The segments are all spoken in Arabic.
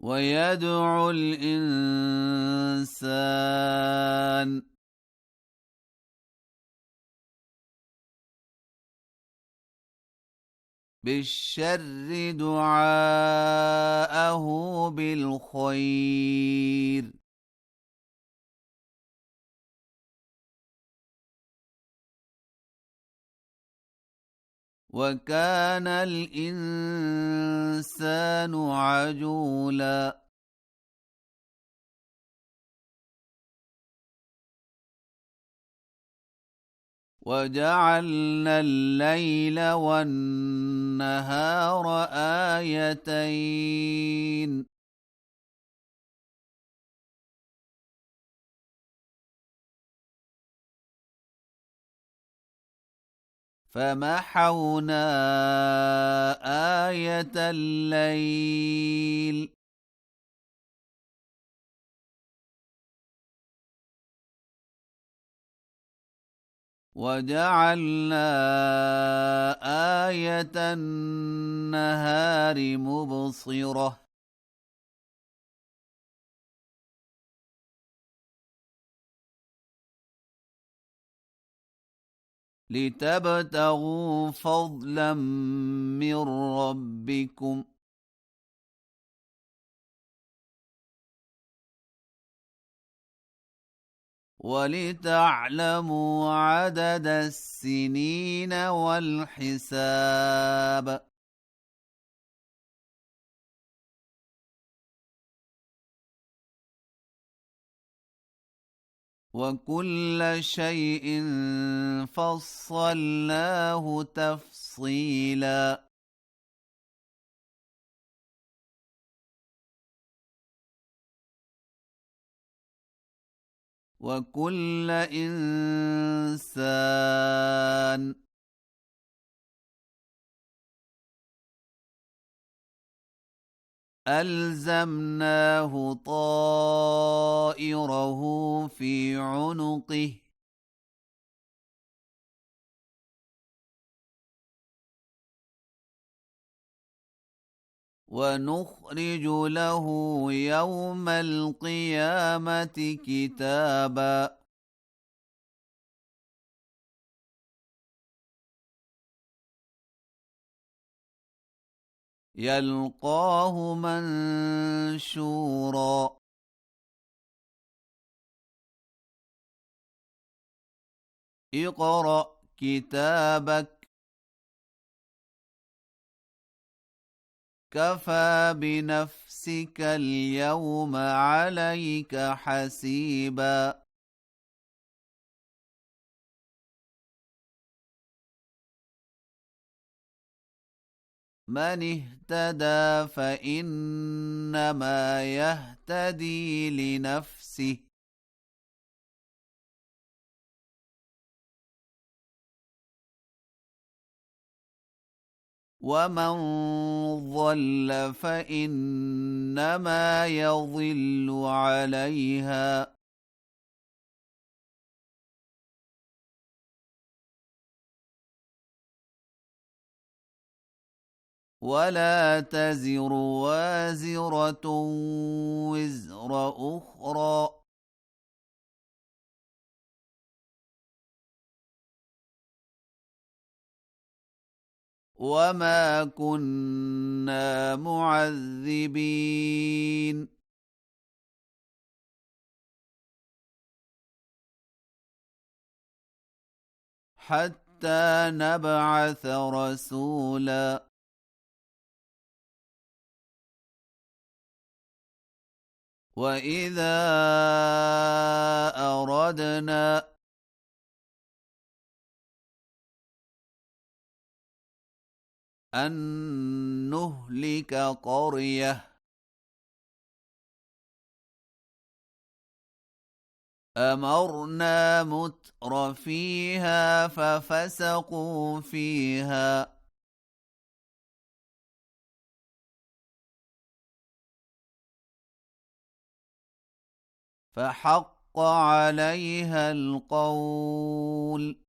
ويدعو الإنسان بالشر دعاءه بالخير. وكان الإنسان عجولا. وجعلنا الليل والنهار آيتين فمحونا آية الليل وجعلنا آية النهار مبصرة لتبتغوا فضلا من ربكم ولتعلموا عدد السنين والحساب. وكل شيء فصلناه تفصيلا. وكل إنسان ألزمناه طائره في عنقه ونخرج له يوم القيامة كتابا يلقاه منشورا. اقرأ كتابك كفى بنفسك اليوم عليك حسيبا. من اهتدى فإنما يهتدي لنفسه ومن ضل فإنما يضل عليها ولا تزر وازرة وزر أخرى وما كنا معذبين حتى نبعث رسولا. وإذا أردنا أن نهلك قرية أمرنا متر فيها ففسقوا فيها فحق عليها القول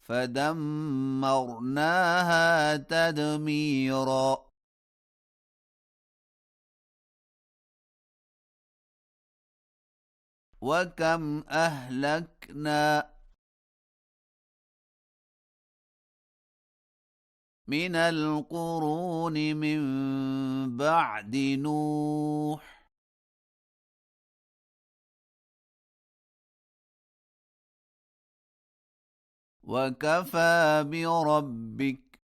فدمرناها تدميرا وكم أهلكنا من القرون من بعد نوح وكفى بربك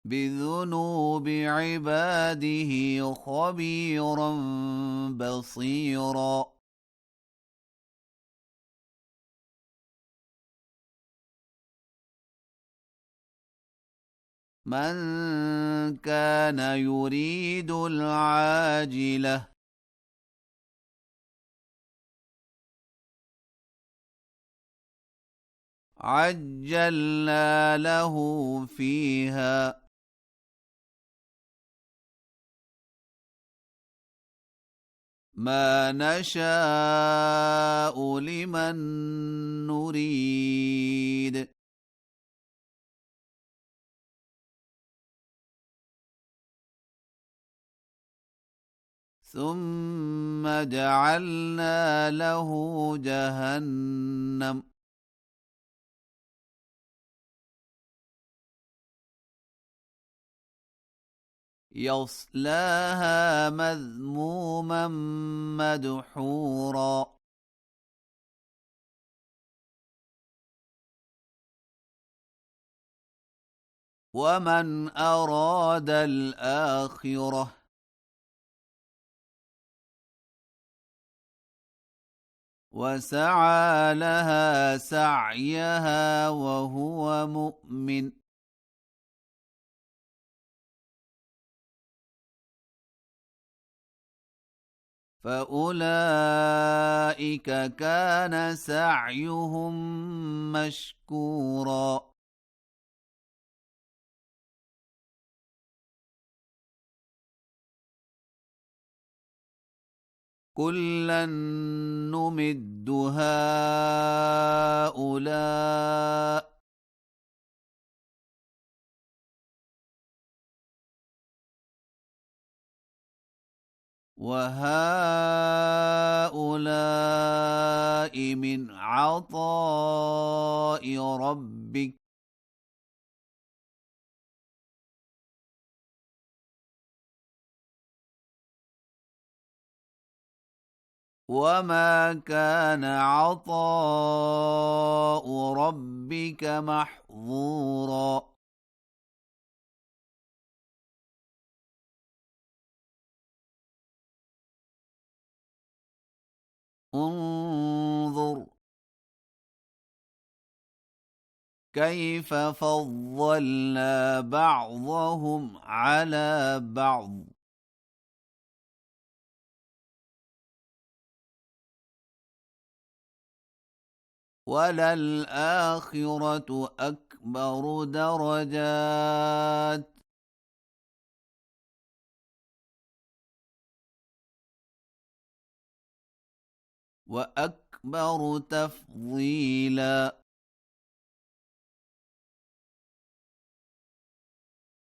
بذنوب عباده خبيرا بصيرا من كان يريد العاجلة عجلنا له فيها ما نشاء لمن نريد ثم جعلنا له جهنم يصلاها مذموما مدحورا ومن أراد الآخرة وسعى لها سعيها وهو مؤمن فأولئك كان سعيهم مشكورا كلا نمد هؤلاء وهؤلاء من عطاء ربك وما كان عطاء ربك محظورا انظر كيف فضلنا بعضهم على بعض وللآخرة أكبر درجات وأكبر تفضيلا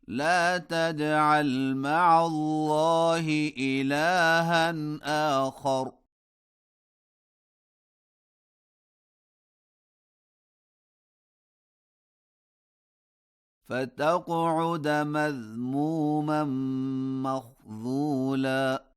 لا تجعل مع الله إلها آخر فتقعد مذموما مخذولا